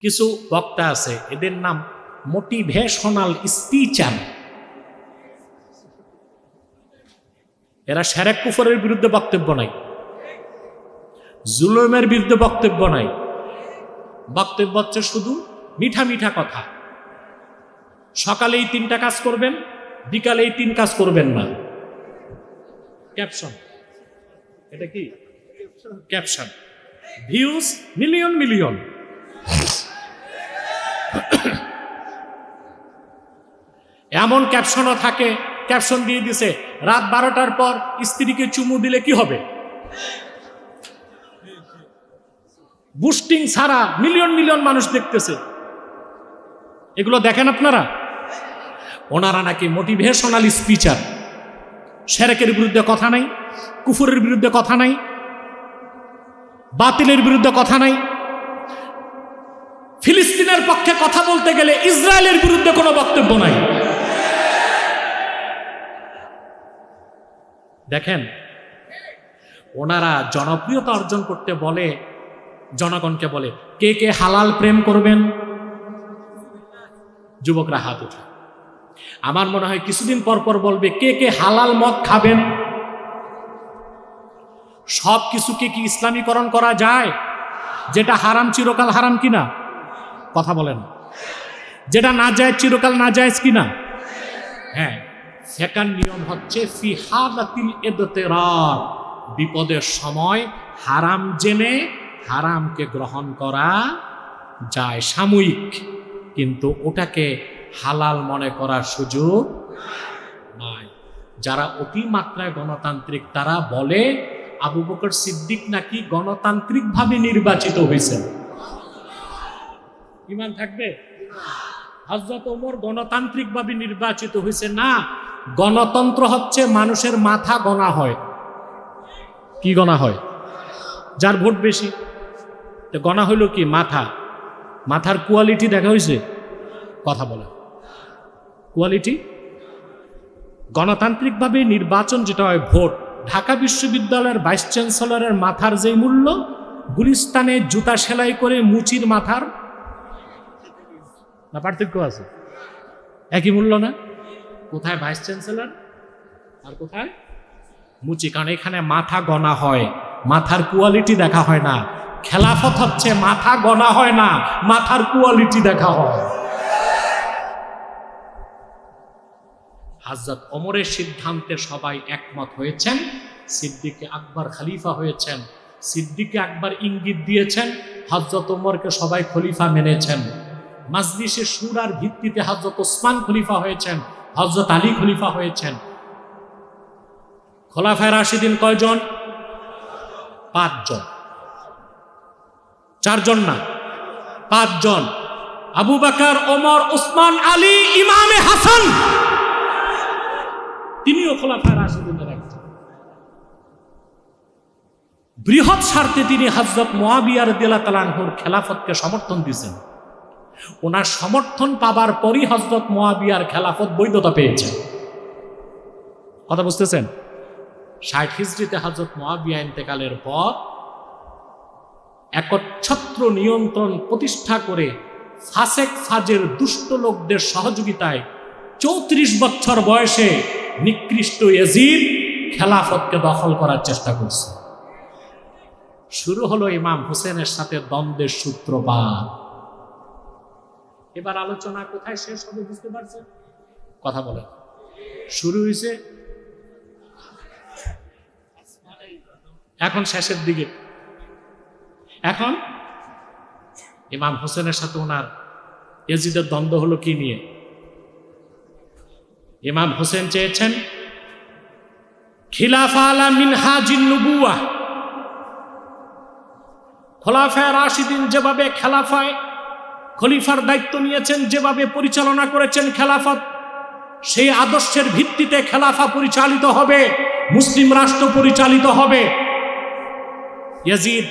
কিছু বক্তা আছে, এদের নাম মোটিভেশনাল স্পিচার। এরা শিরক কুফরের বিরুদ্ধে বক্তব্য নাই, জুলুমের বিরুদ্ধে বক্তব্য নাই, বক্তব্য হচ্ছে শুধু মিঠা মিঠা কথা। সকালে এই 3টা কাজ করবেন, বিকালে এই 3 কাজ করবেন না। ক্যাপশন, এটা কি ক্যাপশন? Views million million. এমন ক্যাপশনও থাকে, ক্যাপশন দিয়ে দিছে রাত 12টার পর স্ত্রীকে চুমু দিলে কি হবে। বুস্টিং ছাড়া মিলিয়ন মিলিয়ন মানুষ দেখতেছে। এগুলো দেখেন আপনারা? ওনারা নাকি মোটিভেশনাল স্পিচার। শিরকের বিরুদ্ধে কথা নাই, কুফরের বিরুদ্ধে কথা নাই, বাতিলের বিরুদ্ধে কথা নাই। ফিলিস্তিনের পক্ষে কথা বলতে গেলে ইসরায়েলের বিরুদ্ধে কোনো বক্তব্য নাই। দেখেন, ওনারা জনপ্রিয়তা অর্জন করতে বলে, জনগণকে বলে কে কে হালাল প্রেম করবেন। যুবকরা হাত উঠে। আমার মনে হয় কিছুদিন পর পর বলবে কে কে হালাল মদ খাবেন। সব কিছুকে কি ইসলামীকরণ করা যায়? যেটা হারাম চিরকাল হারাম কিনা? কথা বলেন। যেটা না যায় চিরকাল না যায় কিনা? হ্যাঁ। সেকেন্ড নিয়ম হচ্ছে ফি হালাতিল ইদতিরার, বিপদের সময় হারাম জেনে হারামকে গ্রহণ করা যায় সাময়িক, কিন্তু ওটাকে হালাল মনে করার সুযোগ নাই। যারা অতিমাত্রায় গণতান্ত্রিক তারা বলে আবু বকর সিদ্দিক নাকি গণতান্ত্রিকভাবে নির্বাচিত হয়েছেন। ঈমান থাকবে? হযরত ওমর গণতান্ত্রিকভাবে নির্বাচিত হয়েছে না। গণতন্ত্র হচ্ছে মানুষের মাথা গণা হয়। কি গণা হয়? যার ভোট বেশি। তো গণা হইল কি? মাথা। মাথার কোয়ালিটি দেখা হয়েছে? কথা বলে কোয়ালিটি। গণতান্ত্রিকভাবে নির্বাচন যেটা হয় ভোট। ঢাকা বিশ্ববিদ্যালয়ের ভাইস চ্যান্সেলরের মাথার যে মূল্য, গুলিস্তানে জুতা সেলাই করে মুচির মাথার না পার্থক্য আছে? একই মূল্য না? কোথায় ভাইস চ্যান্সেলর আর কোথায় মুচি? কারণ এখানে মাথা গণা হয়, মাথার কোয়ালিটি দেখা হয় না। খেলাফত হচ্ছে মাথা গণা হয় না, মাথার কোয়ালিটি দেখা হয়। হযরত ওমরের সিদ্ধান্তে সবাই একমত হয়েছেন। সিদ্দিকে আকবর খলিফা হয়েছেন। সিদ্দিকে আকবর ইঙ্গিত দিয়েছেন, হযরত ওমরকে সবাই খলিফা মেনেছেন। মাজলিসে শুরার ভিত্তিতে হযরত ওসমান খলিফা হয়েছেন, হযরত আলী খলিফা হয়েছেন। খোলাফায়ে রাশিদিন কয়জন? 5 জন। 4 জন না, 5 জন। আবু বকর, ওমর, ওসমান, আলী, ইমামে হাসান, তিনিও খোলাফায়ে রাশিদিনের একজন। বৃহৎ স্বার্থে তিনি হযরত মুআবিয়া রাদিয়াল্লাহু তাআলা আনহুর খেলাফতকে সমর্থন দিয়েছেন। ওনার সমর্থন পাবার পরই হযরত মুআবিয়ার খেলাফত বৈধতা পেয়েছে। কথা বুঝতেছেন? 60 হিজরিতে হযরত মুআবিয়া ইন্তেকালের পর একচ্ছত্র নিয়ন্ত্রণ প্রতিষ্ঠা করে ফাসেক ফাজের দুষ্ট লোকদের সহযোগিতায় 34 বছর বয়সে নিকৃষ্ট ইয়াজিদ খেলাফতকে দখল করার চেষ্টা করছে। শুরু হলো ইমাম হোসেনের সাথে দ্বন্দ্বের সূত্রপাত। এবার আলোচনা কোথায় শেষ হবে বুঝতে পারছেন? কথা বলেন। শুরু হয়েছে এখন শেষের দিকে। এখন ইমাম হোসেনের সাথে ওনার ইয়াজিদের দ্বন্দ্ব হলো কি নিয়ে? ইমাম হোসেন চেয়েছেন খিলাফা আলা মিনহাজিন নবুওয়াহ। খোলাফায়ে রাশিদিন যেভাবে খলিফার দায়িত্ব নিয়েছেন, যেভাবে পরিচালনা করেছেন খেলাফত, সেই আদর্শের ভিত্তিতে খেলাফা পরিচালিত হবে, মুসলিম রাষ্ট্র পরিচালিত হবে। ইয়াজিদ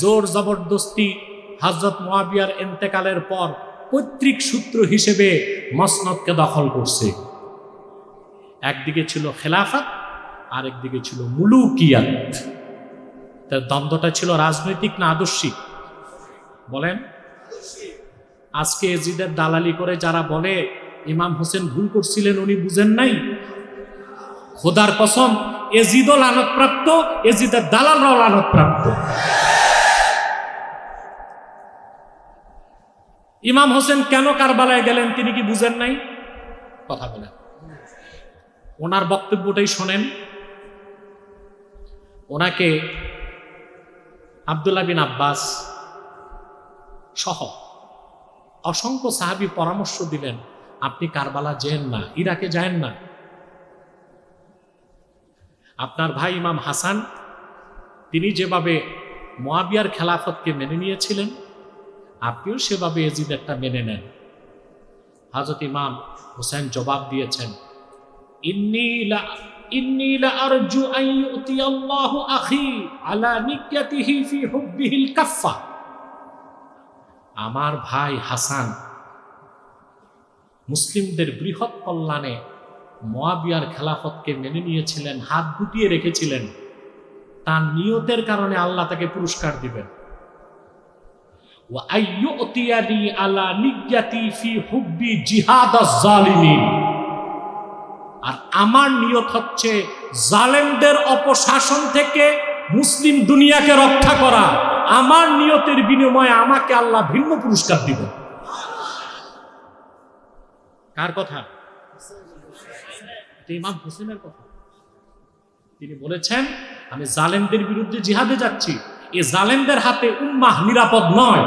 জোর জবরদস্তি হযরত মুআবিয়ার ইন্তেকালের পর পৈতৃক সূত্র হিসেবে মসনদকে দখল করছে। একদিকে ছিল খেলাফত, আরেকদিকে ছিল মুলুকিয়াত। তার দ্বন্দ্বটা ছিল রাজনৈতিক না আদর্শিক? বলেন। আজকে এজিদের দালালি করে যারা বলে ইমাম হোসেন ভুল করছিলেন, উনি বুঝেন নাই, খোদার কসম এজিদও লানতপ্রাপ্ত, এজিদের দালালরাও লানতপ্রাপ্ত। ইমাম হোসেন কেন কারবালায় গেলেন তিনি কি বুঝেন নাই? কথা বলেন, ওনার বক্তব্যটাই শোনেন। ওনাকে আব্দুল্লাহ বিন আব্বাস সহ অসংখ্য সাহাবী পরামর্শ দিলেন, আপনি কারবালা যেন না, ইরাকে যায়েন না। আপনার ভাই ইমাম হাসান তিনি যেভাবে মুয়াবিয়ার খেলাফতকে মেনে নিয়েছিলেন, আপনিও সেভাবে এজিদেরটা মেনে নেন। হযরত ইমাম হোসেন জবাব দিয়েছেন, ইন্নী লা আরজু আন ইউতিয়াল্লাহু আখি আলা নিয়াতিহি ফি হুব্বিহিল কাফফা। আমার ভাই হাসান মুসলিমদের বৃহৎ কল্যাণে মুয়াবিয়ার খেলাফতকে মেনে নিয়েছিলেন, হাত গুটিয়ে রেখেছিলেন, তার নিয়তের কারণে আল্লাহ তাকে পুরস্কার দিবেন। ওয়া আইয়ুতিয়ানি আলা নিয়াতি ফি হুব্বি জিহাদাজ জালিমিন। আর আমার নিয়ত হচ্ছে জালেমদের অপশাসন থেকে মুসলিম দুনিয়াকে রক্ষা করা। আমার নিয়তের বিনিময়ে আমাকে আল্লাহ ভিন্ন পুরস্কার দিবেন। কার কথা? ইমাম হোসেনের কথা। তিনি বলেছেন, আমি জালেমদের বিরুদ্ধে জিহাদে যাচ্ছি। এই জালেমদের হাতে উম্মাহ নিরাপদ নয়,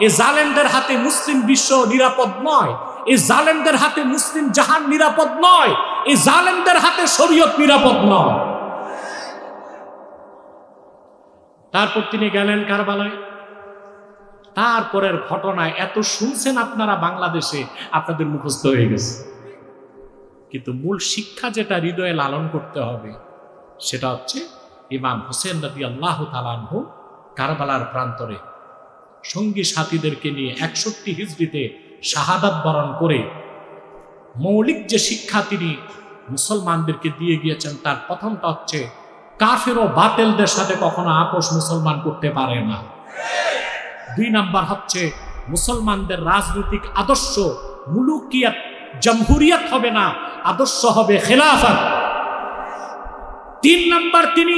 এই জালেমদের হাতে মুসলিম বিশ্ব নিরাপদ নয়, এই জালেমদের হাতে মুসলিম জাহান নিরাপদ নয়, এই জালেমদের হাতে শরীয়ত নিরাপদ নয়। তারপর তিনি গেলেন কারবালায়। তারপরের ঘটনায় এত শুনছেন আপনারা বাংলাদেশে, আপনাদের মুখস্থ হয়ে গেছে, কিন্তু মূল শিক্ষা যেটা হৃদয়ে লালন করতে হবে সেটা হচ্ছে ইমাম হোসেন রাদিয়াল্লাহু তাআলা আনহু কারবালার প্রান্তরে সঙ্গী সাথীদেরকে নিয়ে 61 হিজরিতে শাহাদাত বরণ করে মৌলিক যে শিক্ষা তিনি মুসলমানদেরকে দিয়ে গিয়েছেন, তার প্রথমটা হচ্ছে কাফের ও বাতিলদের সাথে কখনো আপোষ মুসলমান করতে পারে না। 2 নাম্বার হচ্ছে মুসলমানদের রাজনৈতিক আদর্শ মুলুকিয়াত জমহুরিয়ত হবে না, আদর্শ হবে খেলাফত। 3 নাম্বার, তিনি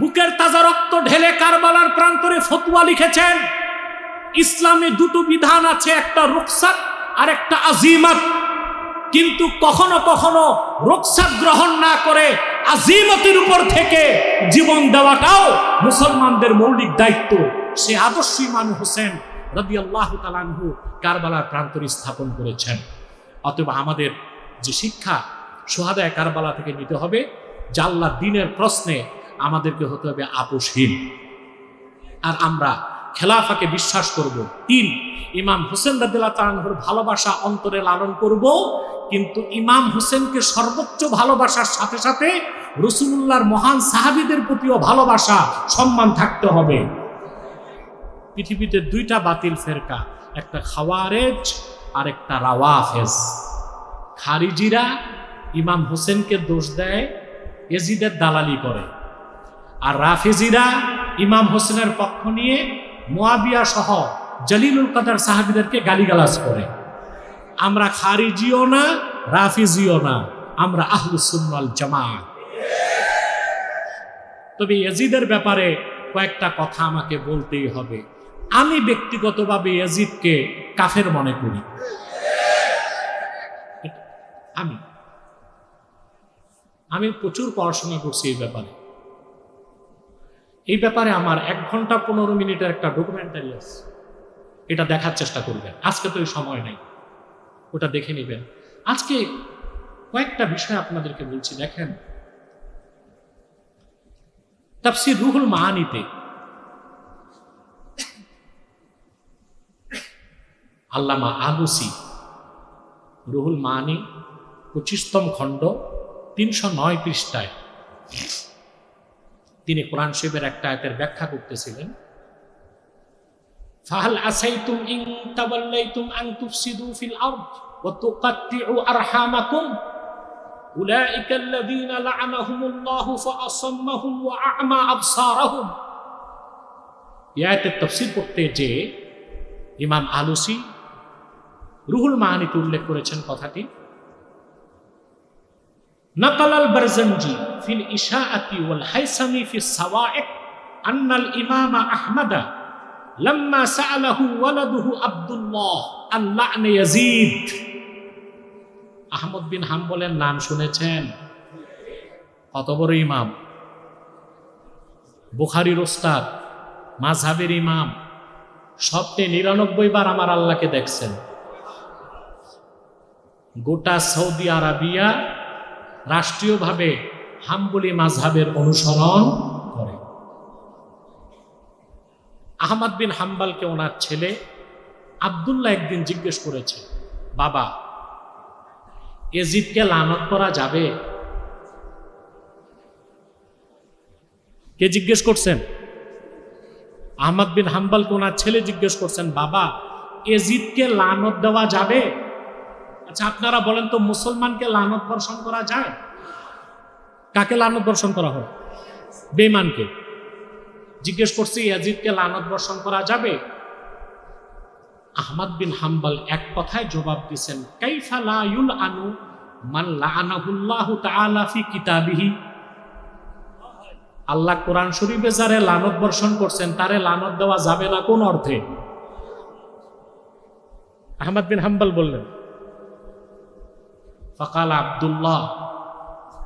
বুকের তাজা রক্ত ঢেলে কারবালার প্রান্তরে ফতোয়া লিখেছেন, ইসলামে 2টো বিধান আছে, একটা রুখসাত আর একটা আজিমাত। কিন্তু কখনো কখনো রুখসাত গ্রহণ না করে আজিমতের উপর থেকে জীবন দেওয়াটাও মুসলমানদের মৌলিক দায়িত্ব। সে আদর্শ ইমাম হোসেন রাদিয়াল্লাহু তাআলা আনহু কারবালার প্রান্তরে স্থাপন করেছেন। অতএব আমাদের যে শিক্ষা শুহাদায়ে কারবালা থেকে নিতে হবে, যে আল্লাহর দ্বীনের প্রশ্নে আমাদেরকে হতে হবে আপোষহীন, আর আমরা খেলাফাকে বিশ্বাস করব। 3, ইমাম হোসেন রাদিয়াল্লাহু তাআলা আনহুর ভালোবাসা অন্তরে লালন করব, কিন্তু ইমাম হোসেনকে সর্বোচ্চ ভালোবাসার সাথে সাথে রাসূলুল্লাহর মহান সাহাবীদের প্রতিও ভালোবাসা সম্মান থাকতে হবে। পৃথিবীতে 2টা বাতিল ফেরকা, একটা খাওয়ারেজ আর একটা রাওয়াফেজ। খারিজিরা ইমাম হোসেনকে দোষ দেয়, এজিদের দালালি করে, আর রাফেজিরা ইমাম হোসেনের পক্ষ নিয়ে মুয়াবিয়া সহ জলিলুল কদর সাহাবীদেরকে গালিগালাজ করে। আমরা খারিজিও না, রাফিজিও না, আমরা আহলুস সুন্নাহ ওয়াল জামাত। তবে ইয়াজিদের ব্যাপারে কয়েকটা কথা আমাকে বলতেই হবে। আমি ব্যক্তিগতভাবে ইয়াজিদকে কাফের মনে করি। আমি প্রচুর পড়াশোনা করছি এই ব্যাপারে আমার 1 ঘন্টা 15 মিনিটের একটা ডকুমেন্টারি আছে, এটা দেখার চেষ্টা করবেন। আজকে তো এই সময় নেই, ওটা দেখে নেবেন। আজকে কয়েকটা বিষয় আপনাদেরকে বলছি। দেখেন, তাফসীর রুহুল মাআনিতে আল্লামা আলুসি রুহুল মাআনি 25তম খণ্ড 309 পৃষ্ঠায় তিনি কোরআন শরীফের একটা আয়াতের ব্যাখ্যা করতেছিলেন। ফাহাল আসাইতুম ইন তাওয়াল্লাইতুম আন তুফসিদু ফিল আরদ ওয়া তুকাত্তিউ আরহামাকুম উলাইকা আল্লাযীনা লা'আনাহুমুল্লাহু ফাআসাম্মাহুম ওয়া আ'মা আবসারাহুম। এই আয়াতের তাফসীর করতে যে ইমাম আলুসি রুহুল মাআনিতে উল্লেখ করেছেন কথাটি। نقل البرزنجي في الإشاءة والهيثمي في الصواعق أن الإمام أحمد لما سأله ولده عبد الله عن لعن يزيد। আহমদ বিন হাম্বলের নাম শুনেছেন? কত বড় ইমাম, বুখারীর ওস্তাদ, মাযহাবের ইমাম, স্বপ্নে 99 বার আমার আল্লাহকে দেখছেন। গোটা সৌদি আরবিয়া রাষ্ট্রীয়ভাবে হাম্বলি মাযহাবের অনুসরণ করে। আহমদ বিন হাম্বলকে ওনার ছেলে আব্দুল্লাহ একদিন জিজ্ঞেস করেছে, বাবা, ইয়াজিদকে লানত করা যাবে? কে জিজ্ঞেস করছেন? আহমদ বিন হাম্বলকে ওনার ছেলে জিজ্ঞেস করছেন, বাবা, ইয়াজিদকে লানত দেওয়া যাবে? আচ্ছা, আপনারা বলেন তো, মুসলমানকে লানত বর্ষণ করা যায়? কাকে লানত বর্ষণ করা হয়? বেঈমানকে। জিজ্ঞেস করছি, ইয়াজিদকে লানত বর্ষণ করা যাবে? আহমদ বিন হাম্বল এক কথায় জবাব দিয়েছেন, কাইফা লা ইউলআনু মান লাআনাহুল্লাহু তাআলা ফি কিতাবিহি। আল্লাহ কোরআন শরীফে যারে লানত বর্ষণ করছেন তারে লানত দেওয়া যাবে না কোন অর্থে? আহমদ বিন হাম্বল বললেন, ফাকাল আব্দুল্লাহ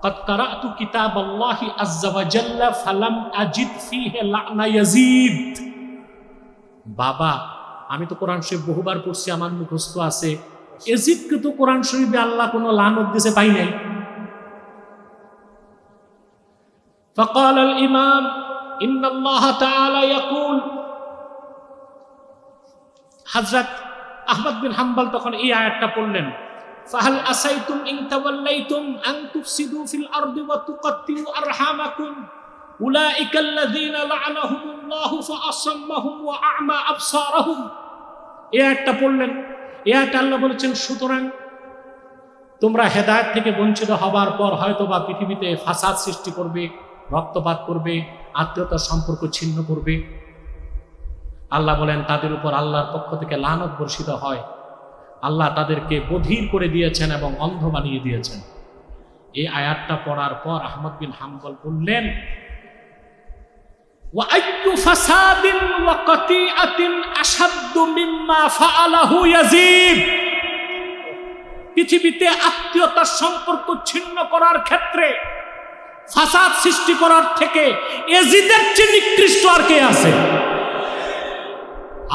قد قرأت كتاب الله عز وجل فلم أجد فيه لعن يزيد। বাবা, আমি তো কোরআন শরীফ বহুবার পড়ছি, আমার মুখস্থ আছে, ইয়াজিদকে তো কোরআন শরীফে আল্লাহ কোনো লানত দিতে পাই নাই। فقال الإمام إن الله تعالى يقول। হযরত আহমদ বিন হাম্বল তখন এই আয়াতটা পড়লেন, ফাহাল আসাইতুম ইন তাওয়াল্লাইতুম আন তুফসিদু ফিল আরদি ওয়া তুকাত্তিউ আরহামাকুম উলাইকাল্লাযীনা লা'আনাহুমুল্লাহু ফাআসাম্মাহুম ওয়া আ'মা আবসারাহুম। এই আয়াতটা পড়লেন। এই আয়াতে আল্লাহ বলেছেন, সুতরাং তোমরা হেদায়েত থেকে বঞ্চিত হবার পর হয়তোবা পৃথিবীতে ফাসাদ সৃষ্টি করবে, রক্তপাত করবে, আত্মীয়তার সম্পর্ক ছিন্ন করবে। আল্লাহ বলেন, তাদের উপর আল্লাহর পক্ষ থেকে লানত বর্ষিত হয়। আল্লাহ তাদেরকে বধির করে দিয়েছেন এবং অন্ধ বানিয়ে দিয়েছেন। এই আয়াতটা পড়ার পর আহমদ বিন হাম্বল বললেন, ওয়া আইয়ু ফাসাদিন ওয়া কাতিআতিন আশাদ্দু মিম্মা ফাআলাহু ইয়াজিদ। পৃথিবীতে আত্মীয়তার সম্পর্ক ছিন্ন করার ক্ষেত্রে ফাসাদ সৃষ্টি করার থেকে ইয়াজিদের চেয়ে নিকৃষ্ট আর কে আছে?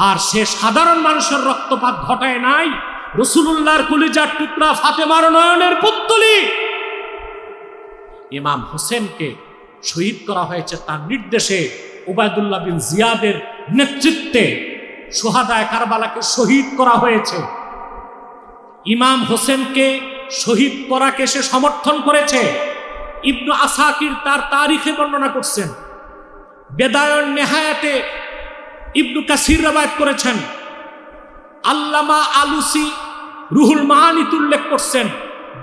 আর সে সাধারণ মানুষের রক্তপাত ঘটায় নাই, রাসূলুল্লাহর কলিজার টুকরা ফাতেমার নয়নের পুত্তলি ইমাম হোসেনকে শহীদ করা হয়েছে তার নির্দেশে। উবাইদুল্লাহ বিন জিয়াদের নেতৃত্বে শুহাদায়ে কারবালাকে শহীদ করা হয়েছে। ইমাম হোসেনকে শহীদ করাকে সে সমর্থন করেছে। ইবনু আসাকির তার তারিখে বর্ণনা করছেন, বেদায়ন নেহায়াতে ইবনু কাসির রওয়ায়াত করেছেন, আল্লামা আলুসি রুহুল মাআনিতে উল্লেখ করছেন,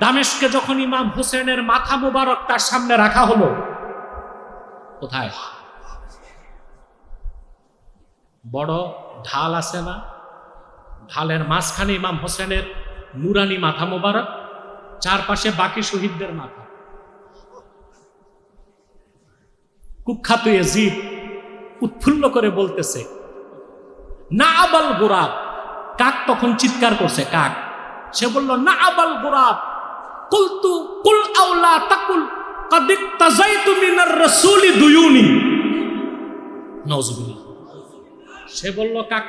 দামেস্কে যখন ইমাম হোসেনের মাথা মোবারক তার সামনে রাখা হলো, কোথায় বড় ঢাল আছে না, ঢালের মাঝখানে ইমাম হোসেনের নুরানি মাথা মোবারক, চারপাশে বাকি শহীদদের মাথা। কুখ্যাত ইয়াজিদ উৎফুল্ল করে বলতেছে, না আবাল গোরাব। কাক তখন চিৎকার করছে, কাক। সে বলল, না আবাল গোরাব কুলতু কুল আওলা তাকুল কাদ ইক্তাযাইতু মিনার রাসূলি দুয়ুনি। নাউযুবিল্লাহ। সে বলল, কাক,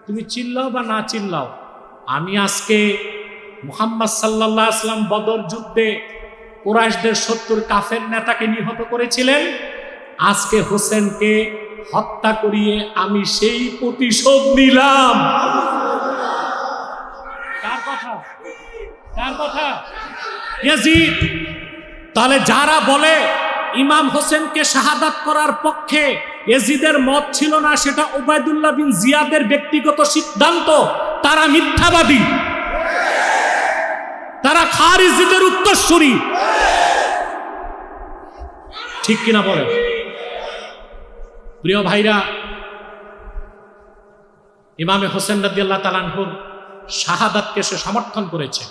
তুমি চিল্লাও বা না চিল্লাও, আমি আজকে মুহাম্মদ সাল্লাল্লাহু আলাইহি ওয়াসাল্লাম বদর যুদ্ধে কুরাইশদের 70 কাফের নেতাকে নিহত করেছিলেন, আজকে হোসেনকে হত্যা করিয়ে আমি সেই প্রতিশোধ নিলাম। কার কথা? কার কথা? ইয়াজিদ। তাহলে যারা বলে ইমাম হোসেনকে শাহাদাত করার পক্ষে ইয়াজিদের মত ছিল না, সেটা উবাইদুল্লাহ বিন জিয়াদের ব্যক্তিগত সিদ্ধান্ত, তারা মিথ্যাবাদী, তারা খারিজিদের উত্তরসূরি। ঠিক কিনা বলেন? প্রিয় ভাইরা, ইমামে হোসেন রাদিয়াল্লাহু তাআলা আনহুর শাহাদাতকে সে সমর্থন করেছে।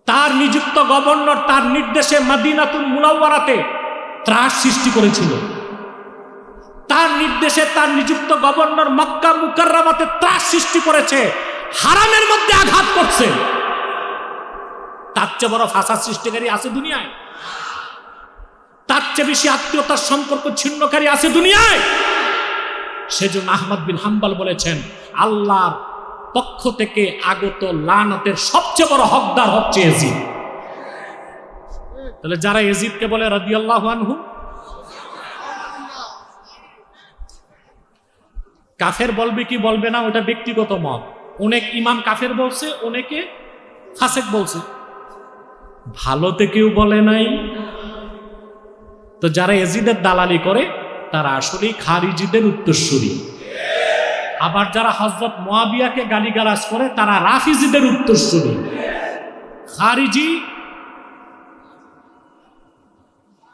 তার নিযুক্ত গভর্নর তার নির্দেশে মদিনাতুল মুনাওয়ারাতে ত্রাস সৃষ্টি করেছিল। তার নির্দেশে তার নিযুক্ত গভর্নর মক্কা মুকাররমাতে ত্রাস সৃষ্টি করেছে, হারামের মধ্যে আঘাত করছে। তার চেয়ে বড় ফাসাদ সৃষ্টিকারী আছে দুনিয়ায়? তার চেয়ে বেশি আত্মীয়তার সম্পর্ক ছিন্নকারী আছে দুনিয়ায়? সেজন্য আহমদ বিন হাম্বল বলেছেন, আল্লাহর পক্ষ থেকে আগত লানতের সবচেয়ে বড় হকদার হচ্ছে ইয়াজিদ। তাহলে যারা ইয়াজিদকে বলে রাদিয়াল্লাহু আনহু, কাফের বলবে কি বলবে না ওটা ব্যক্তিগত মত। অনেক ইমাম কাফের বলছে, অনেকে ফাসেক বলছে, ভালোতে কেউ বলে নাই। তো যারা ইয়াজিদের দালালি করে তারা আসলেই খারিজিদের উত্তরসূরি। আবার যারা হযরত মুয়াবিয়াকে গালিগালাজ করে তারা রাফিজিদের উত্তরসূরি। খারিজি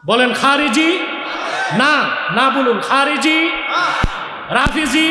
বলেন, খারিজি না, না বলুন, খারিজি, রাফিজি।